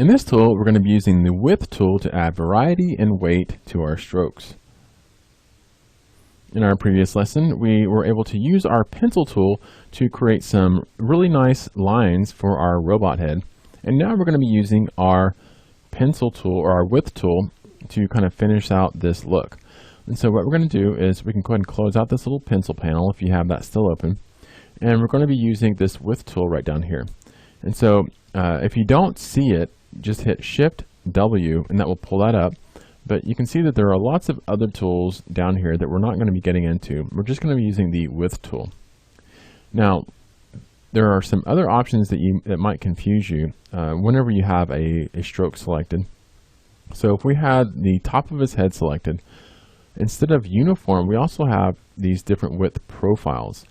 In this tool, we're going to be using the width tool to add variety and weight to our strokes. In our previous lesson, we were able to use our pencil tool to create some really nice lines for our robot head. And now we're going to be using our pencil tool or our width tool to kind of finish out this look. And so what we're going to do is we can go ahead and close out this little pencil panel if you have that still open. And we're going to be using this width tool right down here. And so if you don't see it, just hit Shift W and that will pull that up. But you can see that there are lots of other tools down here that we're not going to be getting into. We're just going to be using the width tool. Now, there are some other options that might confuse you whenever you have a stroke selected. So if we had the top of his head selected, instead of uniform, we also have these different width profiles.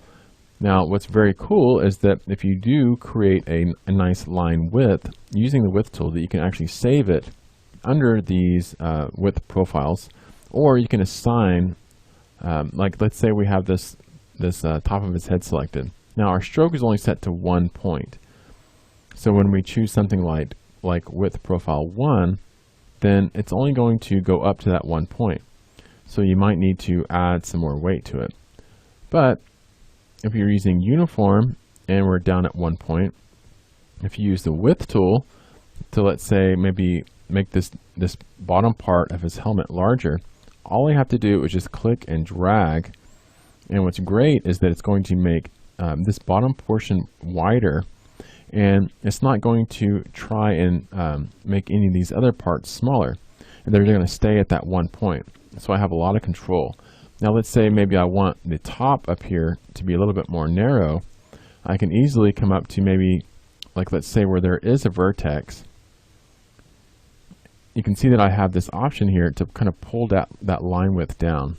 Now, what's very cool is that if you do create a nice line width using the width tool, that you can actually save it under these width profiles, or you can assign, like let's say we have this top of his head selected. Now our stroke is only set to 1 point. So when we choose something like width profile 1, then it's only going to go up to that 1 point. So you might need to add some more weight to it. But if you're using uniform and we're down at 1 point, if you use the width tool to, let's say, maybe make this bottom part of his helmet larger, all I have to do is just click and drag. And what's great is that it's going to make this bottom portion wider, and it's not going to try and make any of these other parts smaller. And they're going to stay at that 1 point. So I have a lot of control. Now let's say maybe I want the top up here to be a little bit more narrow. I can easily come up to maybe, like let's say where there is a vertex. You can see that I have this option here to kind of pull that line width down.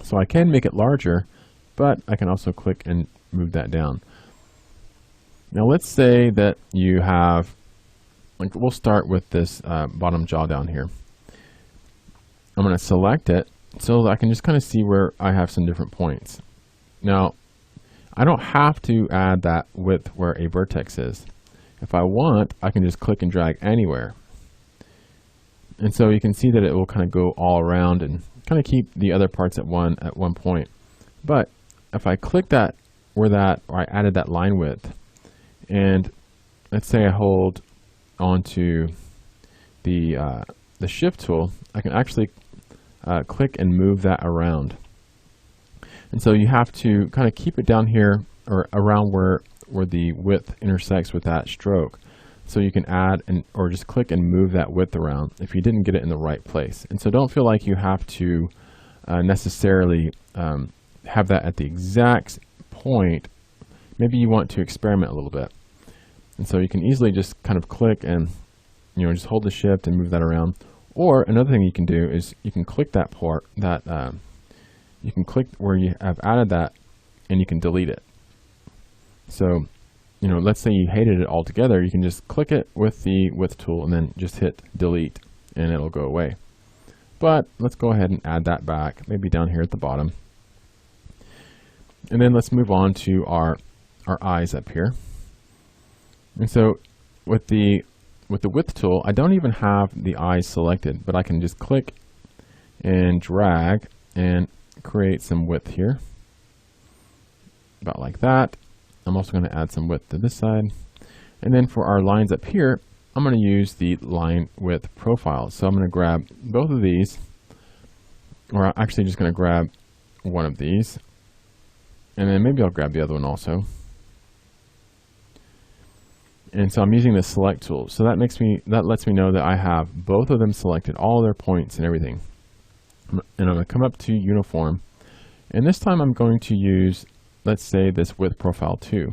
So I can make it larger, but I can also click and move that down. Now let's say that you have, like we'll start with this bottom jaw down here. I'm going to select it so that I can just kind of see where I have some different points. Now, I don't have to add that width where a vertex is. If I want, I can just click and drag anywhere. And so you can see that it will kind of go all around and kind of keep the other parts at one point. But if I click that or I added that line width, and let's say I hold onto the shift tool, I can actually click and move that around. And so you have to kind of keep it down here or around where the width intersects with that stroke. So you can add or just click and move that width around if you didn't get it in the right place. And so don't feel like you have to necessarily have that at the exact point. Maybe you want to experiment a little bit. And so you can easily just kind of click and just hold the shift and move that around. Or another thing you can do is you can click that part you can click where you have added that and you can delete it. So let's say you hated it altogether, you can just click it with the width tool and then just hit delete and it'll go away. But let's go ahead and add that back, maybe down here at the bottom. And then let's move on to our eyes up here. And so with the width tool, I don't even have the eyes selected, but I can just click and drag and create some width here, about like that. I'm also going to add some width to this side. And then for our lines up here, I'm going to use the line width profile. So I'm going to grab both of these, or I'm actually just going to grab one of these, and then maybe I'll grab the other one also. And so I'm using the select tool. So that lets me know that I have both of them selected, all their points and everything. And I'm going to come up to uniform. And this time I'm going to use, let's say, this width profile 2.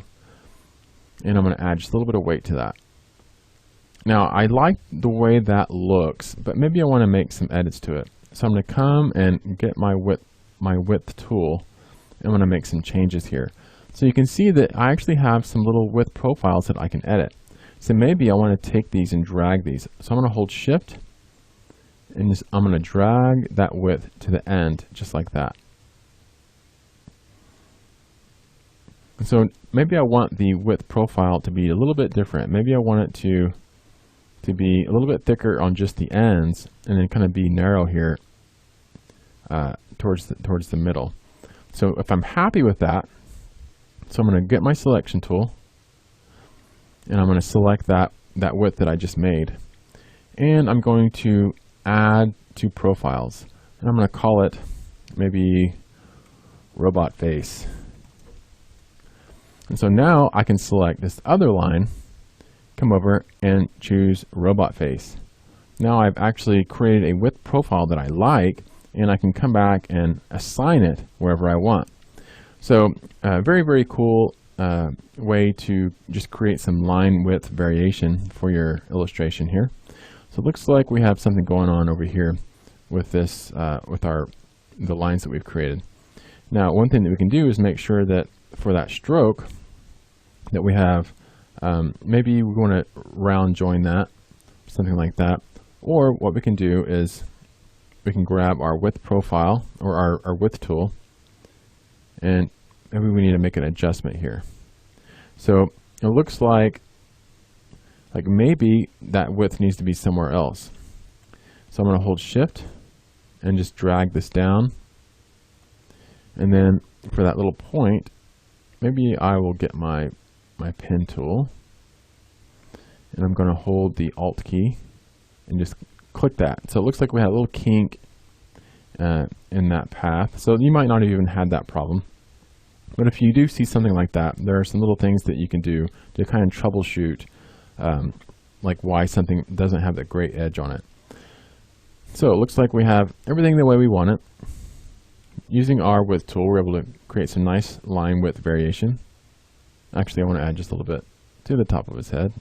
And I'm going to add just a little bit of weight to that. Now I like the way that looks, but maybe I want to make some edits to it. So I'm going to come and get my width tool. I'm going to make some changes here. So you can see that I actually have some little width profiles that I can edit. So maybe I want to take these and drag these. So I'm going to hold shift and I'm going to drag that width to the end just like that. And so maybe I want the width profile to be a little bit different. Maybe I want it to be a little bit thicker on just the ends and then kind of be narrow here towards the middle. So if I'm happy with that, so I'm going to get my selection tool and I'm going to select that width that I just made. And I'm going to add to profiles. And I'm going to call it maybe robot face. And so now I can select this other line, come over and choose robot face. Now I've actually created a width profile that I like, and I can come back and assign it wherever I want. So very, very cool way to just create some line width variation for your illustration here. So it looks like we have something going on over here with this, with the lines that we've created. Now, one thing that we can do is make sure that for that stroke that we have, maybe we want to round join that, something like that. Or what we can do is we can grab our width profile or our width tool, and maybe we need to make an adjustment here. So it looks like maybe that width needs to be somewhere else. So I'm going to hold Shift and just drag this down. And then for that little point, maybe I will get my pen tool, and I'm going to hold the Alt key and just click that. So it looks like we had a little kink in that path. So you might not have even had that problem. But if you do see something like that, there are some little things that you can do to kind of troubleshoot like why something doesn't have that great edge on it. So it looks like we have everything the way we want it. Using our width tool, we're able to create some nice line width variation. Actually, I want to add just a little bit to the top of his head,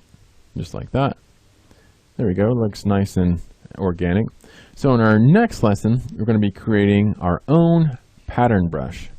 just like that. There we go, looks nice and organic. So in our next lesson, we're going to be creating our own pattern brush.